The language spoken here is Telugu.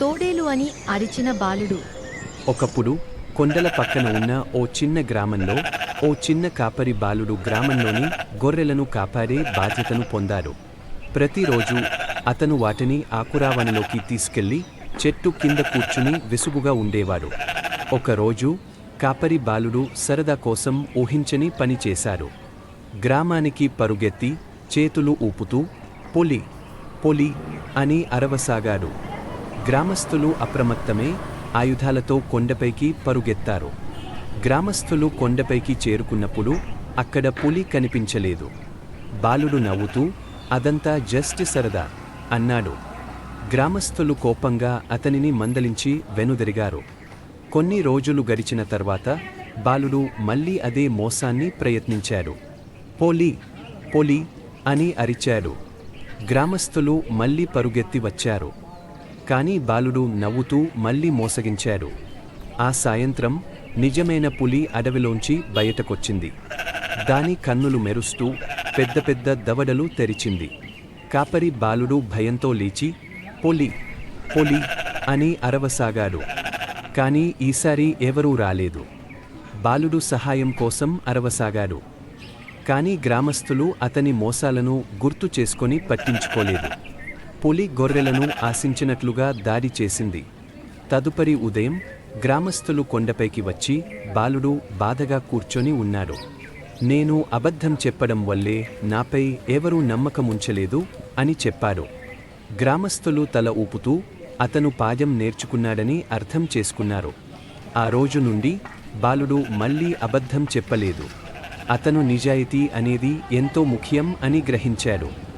తోడేలు అని అరిచిన బాలుడు. ఒకప్పుడు కొండల పక్కన ఉన్న ఓ చిన్న గ్రామంలో ఓ చిన్న కాపరి బాలుడు గ్రామంలోని గొర్రెలను కాపాడే బాధ్యతను పొందాడు. ప్రతిరోజు అతను వాటిని ఆకురావణలోకి తీసుకెళ్లి చెట్టు కింద కూర్చుని విసుగుగా ఉండేవాడు. ఒకరోజు కాపరి బాలుడు సరదా కోసం ఊహించని పని చేశాడు. గ్రామానికి పరుగెత్తి చేతులు ఊపుతూ పొలి పొలి అని అరవసాగాడు. గ్రామస్థులు అప్రమత్తమై ఆయుధాలతో కొండపైకి పరుగెత్తారు. గ్రామస్థులు కొండపైకి చేరుకున్నప్పుడు అక్కడ పులి కనిపించలేదు. బాలుడు నవ్వుతూ అదంతా జస్ట్ సరదా అన్నాడు. గ్రామస్థులు కోపంగా అతనిని మందలించి వెనుదిరిగారు. కొన్ని రోజులు గడిచిన తర్వాత బాలుడు మళ్ళీ అదే మోసాన్ని ప్రయత్నించాడు. పోలి పోలి అని అరిచాడు. గ్రామస్థులు మళ్ళీ పరుగెత్తి వచ్చారు. కానీ బాలుడు నవ్వుతూ మళ్ళీ మోసగించాడు. ఆ సాయంత్రం నిజమైన పులి అడవిలోంచి బయటకొచ్చింది. దాని కన్నులు మెరుస్తూ పెద్ద పెద్ద దవడలు తెరిచింది. కాపరి బాలుడు భయంతో లేచి పొలి పొలి అని అరవసాగాడు. కానీ ఈసారి ఎవరూ రాలేదు. బాలుడు సహాయం కోసం అరవసాగాడు. కానీ గ్రామస్థులు అతని మోసాలను గుర్తు చేసుకొని పట్టించుకోలేదు. పులి గొర్రెలను ఆశించినట్లుగా దాడి చేసింది. తదుపరి ఉదయం గ్రామస్థులు కొండపైకి వచ్చి బాలుడు బాధగా కూర్చొని ఉన్నాడు. నేను అబద్ధం చెప్పడం వల్లే నాపై ఎవరూ నమ్మకముంచలేదు అని చెప్పాడు. గ్రామస్థులు తల ఊపుతూ అతను పాఠం నేర్చుకున్నాడని అర్థం చేసుకున్నారు. ఆ రోజు నుండి బాలుడు మళ్ళీ అబద్ధం చెప్పలేదు. అతను నిజాయితీ అనేది ఎంతో ముఖ్యం అని గ్రహించాడు.